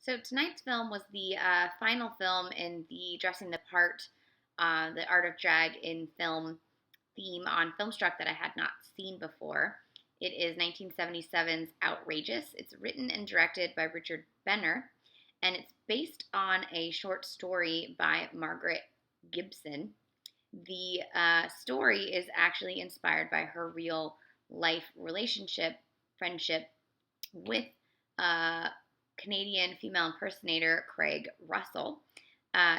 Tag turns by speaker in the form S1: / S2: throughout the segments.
S1: So tonight's film was the final film in the Dressing the Part, the Art of Drag in Film theme on Filmstruck that I had not seen before. It is 1977's Outrageous. It's written and directed by Richard Benner, and it's based on a short story by Margaret Gibson. The story is actually inspired by her real life friendship with uh, Canadian female impersonator Craig Russell.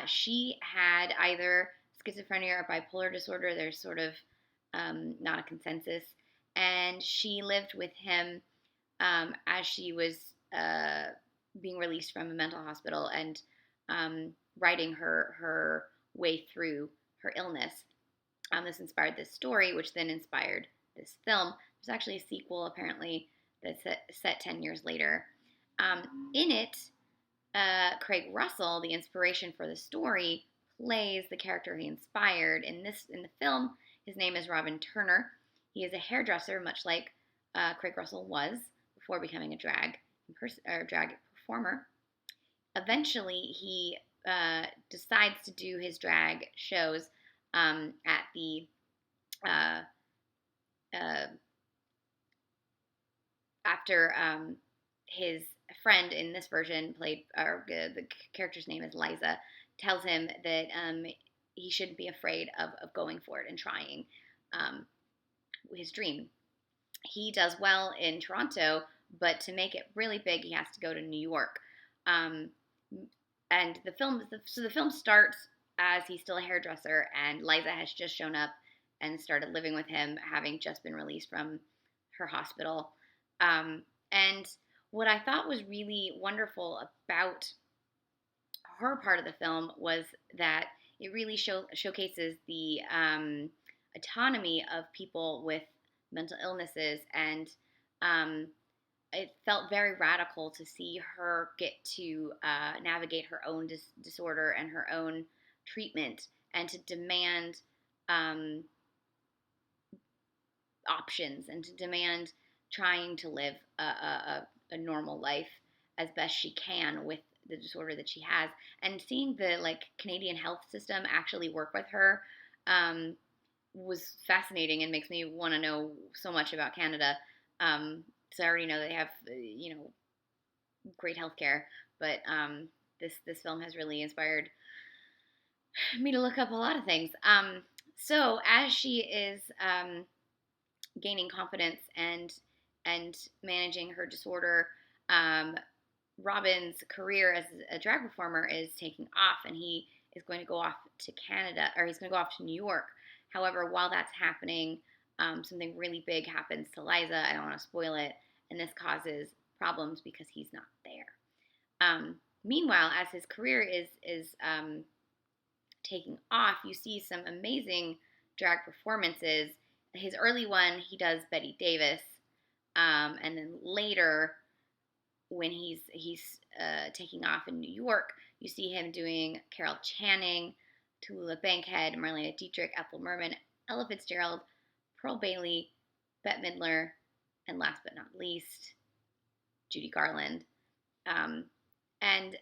S1: She had either schizophrenia or bipolar disorder. There's sort of not a consensus. And she lived with him as she was being released from a mental hospital and writing her way through her illness. This inspired this story, which then inspired this film. There's actually a sequel, apparently, that's set 10 years later. In it, Craig Russell, the inspiration for the story, plays the character he inspired. In the film, his name is Robin Turner. He is a hairdresser, much like Craig Russell was before becoming a drag performer. Eventually, he decides to do his drag shows at the uh, uh, after his friend in this version played, or the character's name is Liza, tells him that he shouldn't be afraid of going for it and trying um, his dream. He does well in Toronto, but to make it really big, he has to go to New York. Um, and the film starts as he's still a hairdresser, and Liza has just shown up and started living with him, having just been released from her hospital. And what I thought was really wonderful about her part of the film was that it really showcases the autonomy of people with mental illnesses, and um, it felt very radical to see her get to navigate her own disorder and her own treatment, and to demand um, options, and to demand trying to live a normal life as best she can with the disorder that she has, and seeing the Canadian health system actually work with her was fascinating and makes me want to know so much about Canada. So I already know they have great healthcare, but this film has really inspired me to look up a lot of things. So as she is gaining confidence and managing her disorder, um, Robin's career as a drag performer is taking off, and he is going to go off to Canada, or he's going to go off to New York. However, while that's happening, something really big happens to Liza. I don't want to spoil it, and this causes problems because he's not there. Meanwhile, as his career is taking off, you see some amazing drag performances. His early one, he does Betty Davis, and then later, when he's taking off in New York, you see him doing Carol Channing, Tallulah Bankhead, Marlena Dietrich, Ethel Merman, Ella Fitzgerald, Pearl Bailey, Bette Midler, and last but not least, Judy Garland. And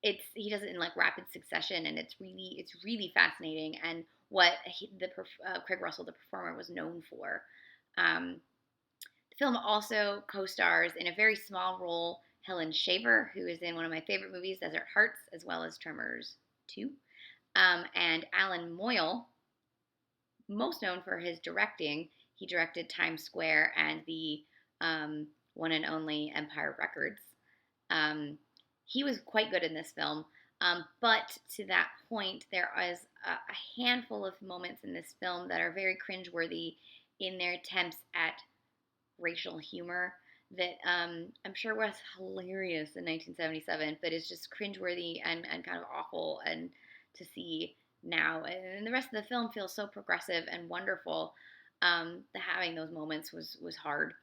S1: he does it in rapid succession, and it's really fascinating, and what Craig Russell, the performer, was known for. The film also co-stars in a very small role Helen Shaver, who is in one of my favorite movies, Desert Hearts, as well as Tremors 2, and Alan Moyle, most known for his directing. He directed Times Square and the one and only Empire Records. He was quite good in this film, but to that point, there is a handful of moments in this film that are very cringeworthy in their attempts at racial humor that I'm sure was hilarious in 1977, but is just cringeworthy and kind of awful and to see now. And the rest of the film feels so progressive and wonderful. That having those moments was hard.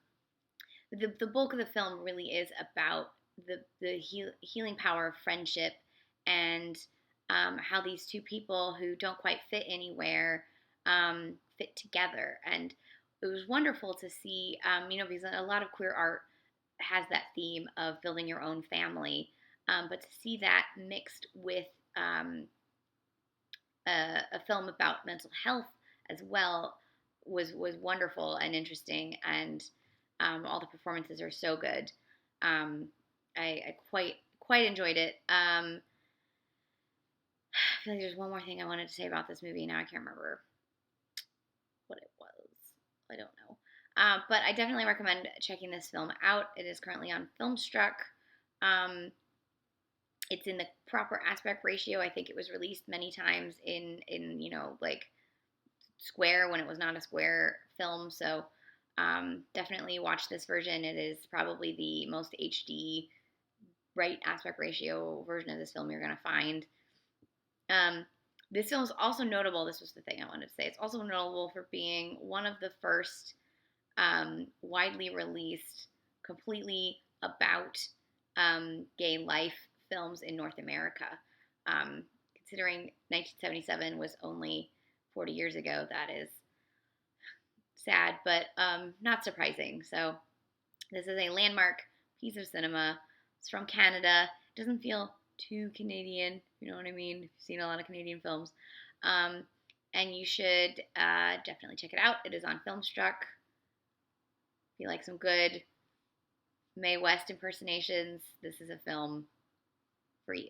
S1: The bulk of the film really is about the healing power of friendship, and how these two people who don't quite fit anywhere fit together. And it was wonderful to see, because a lot of queer art has that theme of building your own family. But to see that mixed with um, a film about mental health as well was wonderful and interesting, and all the performances are so good. Um, I quite enjoyed it. I feel like there's one more thing I wanted to say about this movie. Now I can't remember what it was. I don't know. But I definitely recommend checking this film out. It is currently on Filmstruck. Um, it's in the proper aspect ratio. I think it was released many times in like square when it was not a square film. So definitely watch this version. It is probably the most HD right aspect ratio version of this film you're gonna find. Um, this film is also notable. This was the thing I wanted to say. It's also notable for being one of the first widely released, completely about gay life films in North America. Considering 1977 was only 40 years ago, that is sad, but not surprising. So, this is a landmark piece of cinema. It's from Canada. It doesn't feel too Canadian, you know what I mean? If you've seen a lot of Canadian films. Um, and you should definitely check it out. It is on Filmstruck. If you like some good Mae West impersonations, this is a film for you.